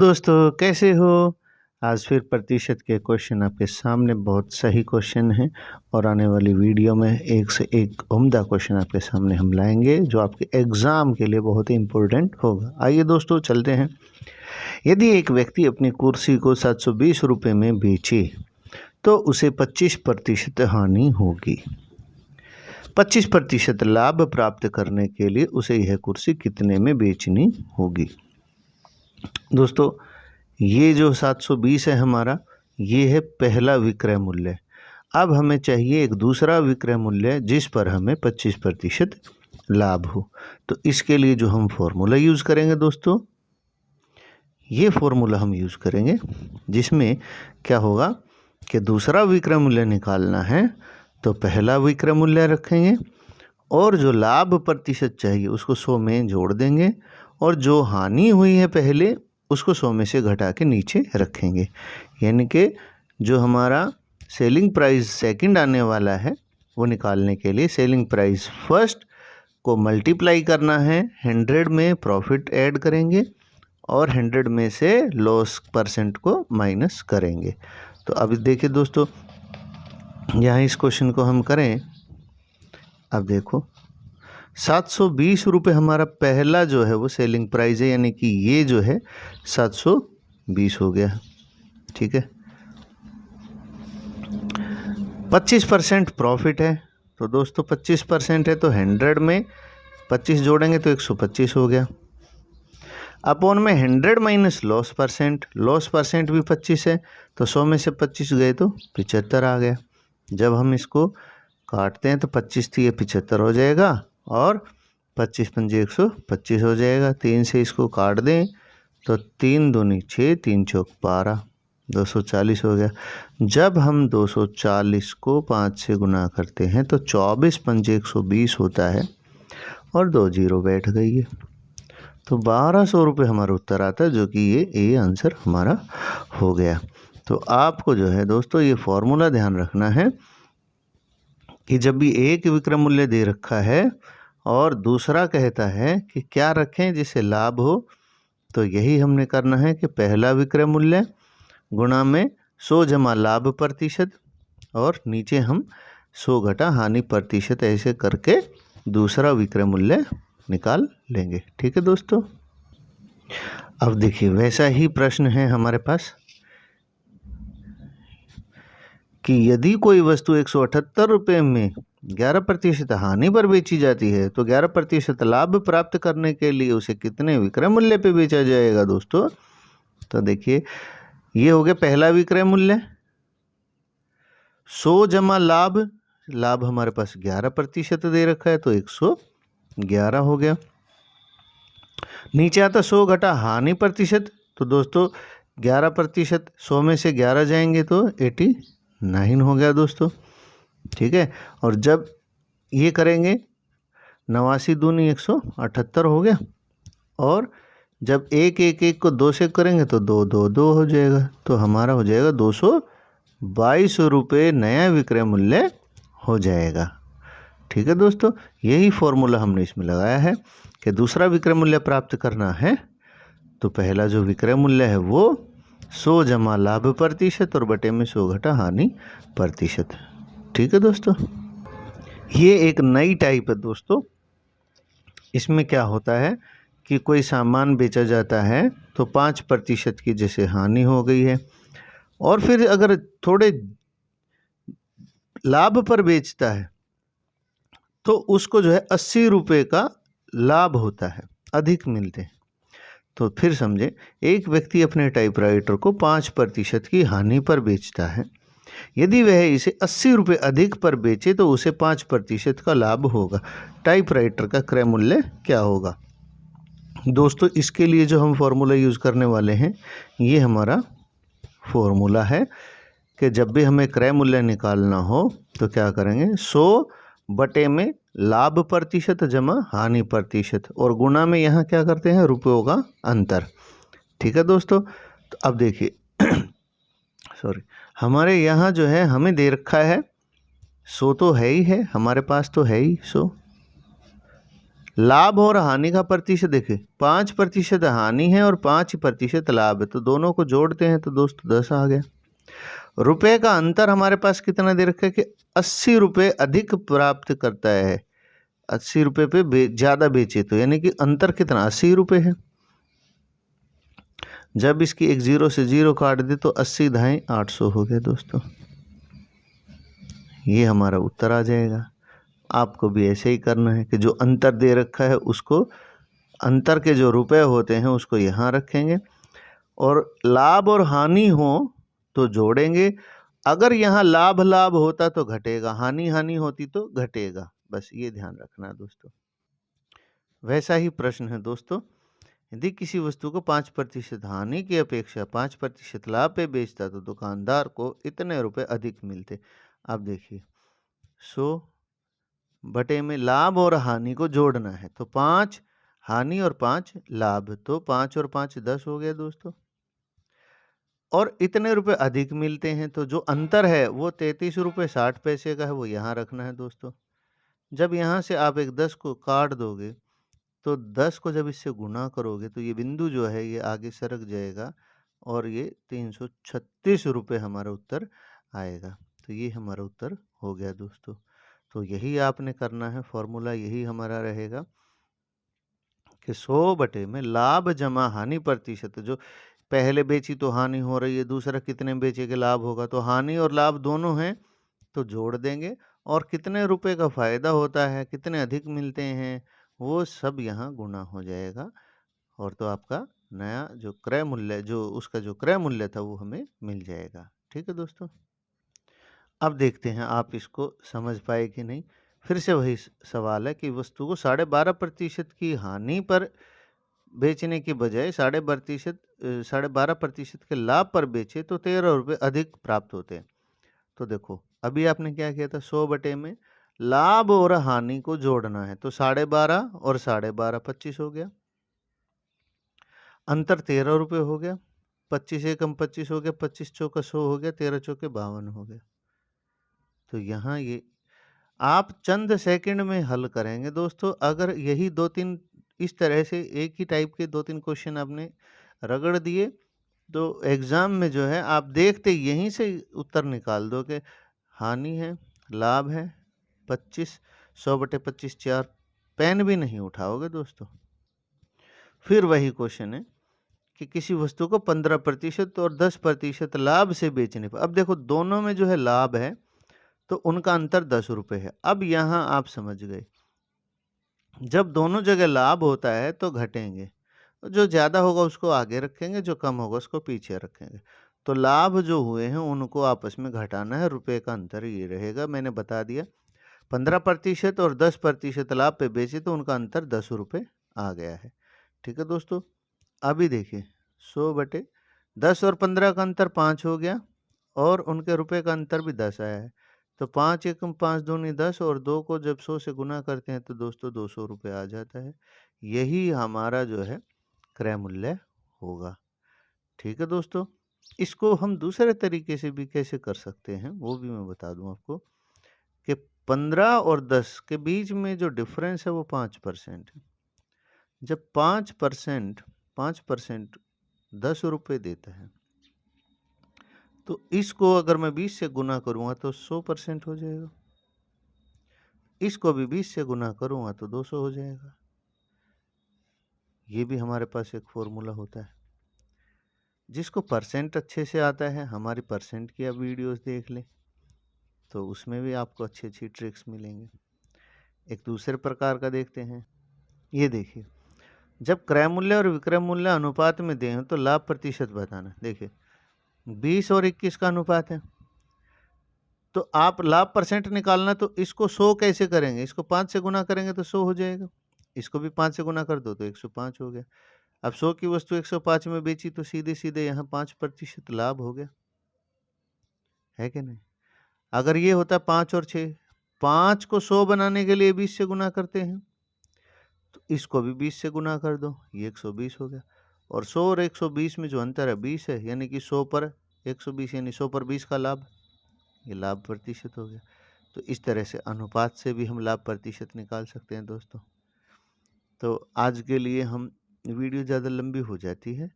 दोस्तों कैसे हो। आज फिर प्रतिशत के क्वेश्चन आपके सामने, बहुत सही क्वेश्चन है और आने वाली वीडियो में एक से एक उम्दा क्वेश्चन आपके सामने हम लाएंगे जो आपके एग्ज़ाम के लिए बहुत ही इम्पोर्टेंट होगा। आइए दोस्तों चलते हैं। यदि एक व्यक्ति अपनी कुर्सी को 720 रुपये में बेचे तो उसे 25% हानि होगी। 25% लाभ प्राप्त करने के लिए उसे यह कुर्सी कितने में बेचनी होगी। दोस्तों ये जो 720 है हमारा, ये है पहला विक्रय मूल्य। अब हमें चाहिए एक दूसरा विक्रय मूल्य जिस पर हमें 25% लाभ हो। तो इसके लिए जो हम फॉर्मूला यूज़ करेंगे दोस्तों, ये फॉर्मूला हम यूज़ करेंगे जिसमें क्या होगा कि दूसरा विक्रय मूल्य निकालना है तो पहला विक्रय मूल्य रखेंगे और जो लाभ प्रतिशत चाहिए उसको 100 में जोड़ देंगे और जो हानि हुई है पहले उसको 100 में से घटा के नीचे रखेंगे। यानी कि जो हमारा सेलिंग प्राइस सेकंड आने वाला है वो निकालने के लिए सेलिंग प्राइस फर्स्ट को मल्टीप्लाई करना है, 100 में प्रॉफिट ऐड करेंगे और 100 में से लॉस परसेंट को माइनस करेंगे। तो अभी देखिए दोस्तों, यहाँ इस क्वेश्चन को हम करें। अब देखो 720 रुपये हमारा पहला जो है वो सेलिंग प्राइस है, यानी कि ये जो है 720 हो गया। ठीक है, 25% प्रॉफिट है तो दोस्तों 25% है तो 100 में 25 जोड़ेंगे तो 125 हो गया। अपॉन में 100 माइनस लॉस परसेंट भी 25 है तो 100 में से 25 गए तो 75 आ गया। जब हम इसको काटते हैं तो 25 थी, ये 75 हो जाएगा और 25 पंजे 125 हो जाएगा। 3 से इसको काट दें तो 3 दूनी 6, 3 चौक 12, 240 हो गया। जब हम 240 को 5 से गुना करते हैं तो 24 पंजे 120 होता है और 2 जीरो बैठ गई है। तो 1200 रुपये हमारा उत्तर आता है, जो कि ये आंसर हमारा हो गया। तो आपको जो है दोस्तों ये फॉर्मूला ध्यान रखना है कि जब भी एक विक्रय मूल्य दे रखा है और दूसरा कहता है कि क्या रखें जिससे लाभ हो, तो यही हमने करना है कि पहला विक्रय मूल्य गुणा में 100 जमा लाभ प्रतिशत और नीचे हम 100 घटा हानि प्रतिशत, ऐसे करके दूसरा विक्रय मूल्य निकाल लेंगे। ठीक है दोस्तों। अब देखिए वैसा ही प्रश्न है हमारे पास कि यदि कोई वस्तु 178 रुपये में 11% हानि पर बेची जाती है तो 11% लाभ प्राप्त करने के लिए उसे कितने विक्रय मूल्य पे बेचा जाएगा दोस्तों। तो देखिए ये हो गया पहला विक्रय मूल्य, 100 जमा लाभ हमारे पास 11% दे रखा है तो 111 हो गया। नीचे आता 100 घटा हानि प्रतिशत, तो दोस्तों 11%, 100 में से 11 जाएंगे तो 89 हो गया दोस्तों। ठीक है, और जब ये करेंगे 89 दूनी 178 हो गया और जब एक को 2 से करेंगे तो 2 हो जाएगा, तो हमारा हो जाएगा 222 रुपये नया विक्रय मूल्य हो जाएगा। ठीक है दोस्तों, यही फॉर्मूला हमने इसमें लगाया है कि दूसरा विक्रय मूल्य प्राप्त करना है तो पहला जो विक्रय मूल्य है वो 100 जमा लाभ प्रतिशत और बटे में 100 घटा हानि प्रतिशत। ठीक है दोस्तों, ये एक नई टाइप है दोस्तों। इसमें क्या होता है कि कोई सामान बेचा जाता है तो 5% की जैसे हानि हो गई है और फिर अगर थोड़े लाभ पर बेचता है तो उसको जो है 80 रुपये का लाभ होता है, अधिक मिलते हैं। तो फिर समझे, एक व्यक्ति अपने टाइपराइटर को 5% की हानि पर बेचता है। यदि वह इसे 80 रुपये अधिक पर बेचे तो उसे 5% का लाभ होगा। टाइपराइटर का क्रय मूल्य क्या होगा दोस्तों। इसके लिए जो हम फॉर्मूला यूज़ करने वाले हैं, ये हमारा फॉर्मूला है कि जब भी हमें क्रय मूल्य निकालना हो तो क्या करेंगे, 100 बटे में लाभ प्रतिशत जमा हानि प्रतिशत और गुणा में यहाँ क्या करते हैं, रुपयों का अंतर। ठीक है दोस्तों, तो अब देखिए सॉरी, हमारे यहाँ जो है हमें दे रखा है 100 तो है ही है, हमारे पास तो है ही 100, लाभ और हानि का प्रतिशत देखिए 5% हानि है और 5% लाभ है, तो दोनों को जोड़ते हैं तो दोस्तों 10 आ गया। रुपए का अंतर हमारे पास कितना दे रखा है कि 80 रुपये अधिक प्राप्त करता है, 80 रुपये पे ज़्यादा बेचे तो, यानी कि अंतर कितना 80 रुपये है। जब इसकी एक जीरो से जीरो काट दे तो 80 धाई 800 हो गया दोस्तों, ये हमारा उत्तर आ जाएगा। आपको भी ऐसे ही करना है कि जो अंतर दे रखा है उसको, अंतर के जो रुपए होते हैं उसको यहाँ रखेंगे और लाभ और हानि हो तो जोड़ेंगे। अगर यहाँ लाभ लाभ होता तो घटेगा, हानि हानि होती तो घटेगा, बस ये ध्यान रखना है दोस्तों। वैसा ही प्रश्न है दोस्तों, यदि किसी वस्तु को 5% हानि की अपेक्षा 5% लाभ पे बेचता तो दुकानदार को इतने रुपए अधिक मिलते। अब देखिए 100 बटे में लाभ और हानि को जोड़ना है, तो 5 हानि और 5 लाभ, तो 5 और 5 10 हो गया दोस्तों, और इतने रुपए अधिक मिलते हैं, तो जो अंतर है वो 33 रुपये 60 पैसे का है, वो यहाँ रखना है दोस्तों। जब यहाँ से आप एक 10 को काट दोगे तो 10 को जब इससे गुना करोगे तो ये बिंदु जो है ये आगे सरक जाएगा और ये 336 रुपये हमारा उत्तर आएगा। तो ये हमारा उत्तर हो गया दोस्तों। तो यही आपने करना है, फॉर्मूला यही हमारा रहेगा कि 100 बटे में लाभ जमा हानि प्रतिशत, जो पहले बेची तो हानि हो रही है, दूसरा कितने बेचे के लाभ होगा, तो हानि और लाभ दोनों हैं तो जोड़ देंगे, और कितने रुपए का फायदा होता है, कितने अधिक मिलते हैं, वो सब यहाँ गुना हो जाएगा, और तो आपका नया जो क्रय मूल्य, जो उसका जो क्रय मूल्य था वो हमें मिल जाएगा। ठीक है दोस्तों, अब देखते हैं आप इसको समझ पाए कि नहीं। फिर से वही सवाल है कि वस्तु को 12.5% की हानि पर बेचने की बजाय 12.5% के लाभ पर बेचे तो 13 रुपये अधिक प्राप्त होते हैं। तो देखो अभी आपने क्या किया था, 100 बटे में लाभ और हानि को जोड़ना है, तो 12.5 और 12.5 25 हो गया, अंतर 13 रुपये हो गया, 25 एकम 25 हो गया, 25 चौका 100 हो गया, 13 चौके 52 हो गया। तो यहाँ ये आप चंद सेकंड में हल करेंगे दोस्तों। अगर यही 2-3 इस तरह से एक ही टाइप के 2-3 क्वेश्चन आपने रगड़ दिए तो एग्ज़ाम में जो है आप देखते यहीं से उत्तर निकाल दो कि हानि है, लाभ है, 25, 100 बटे 25 4, पेन भी नहीं उठाओगे दोस्तों। फिर वही क्वेश्चन है कि किसी वस्तु को 15% और 10% लाभ से बेचने पर, अब देखो दोनों में जो है लाभ है तो उनका अंतर 10 रुपये है। अब यहाँ आप समझ गए, जब दोनों जगह लाभ होता है तो घटेंगे, जो ज़्यादा होगा उसको आगे रखेंगे, जो कम होगा उसको पीछे रखेंगे। तो लाभ जो हुए हैं उनको आपस में घटाना है, रुपए का अंतर ये रहेगा, मैंने बता दिया। 15% और 10% लाभ पे बेचे तो उनका अंतर 10 रुपये आ गया है। ठीक है दोस्तों, अभी देखिए 100 बटे 10 और 15 का अंतर 5 हो गया, और उनके रुपए का अंतर भी 10 आया है, तो 5 एकम 5 दूनी 10, और 2 को जब 100 से गुना करते हैं तो दोस्तों 200 रुपये आ जाता है। यही हमारा जो है क्रय मूल्य होगा। ठीक है दोस्तों, इसको हम दूसरे तरीके से भी कैसे कर सकते हैं वो भी मैं बता दूं आपको कि 15 और 10 के बीच में जो डिफरेंस है वो 5% है। जब 5% 10 रुपये देता है तो इसको अगर मैं 20 से गुना करूँगा तो 100% हो जाएगा, इसको भी 20 से गुना करूँगा तो 200 हो जाएगा। ये भी हमारे पास एक फॉर्मूला होता है। जिसको परसेंट अच्छे से आता है, हमारी परसेंट की आप वीडियोस देख लें तो उसमें भी आपको अच्छी अच्छी ट्रिक्स मिलेंगे। एक दूसरे प्रकार का देखते हैं, ये देखिए, जब क्रय मूल्य और विक्रय मूल्य अनुपात में दें तो लाभ प्रतिशत बताना। देखिए 20 और 21 का अनुपात है, तो आप लाभ परसेंट निकालना, तो इसको 100 कैसे करेंगे, इसको 5 से गुना करेंगे तो 100 हो जाएगा, इसको भी 5 से गुना कर दो तो 105 हो गया। अब 100 की वस्तु 105 में बेची तो सीधे सीधे यहाँ 5% लाभ हो गया, है कि नहीं। अगर ये होता 5 और 6, 5 को 100 बनाने के लिए 20 से गुना करते हैं, तो इसको भी 20 से गुना कर दो, ये 120 हो गया, और 100 और 120 में जो अंतर है 20 है, यानी कि 100 पर 120 यानी 100 पर 20 का लाभ, ये लाभ प्रतिशत हो गया। तो इस तरह से अनुपात से भी हम लाभ प्रतिशत निकाल सकते हैं दोस्तों। तो आज के लिए हम वीडियो ज़्यादा लंबी हो जाती है।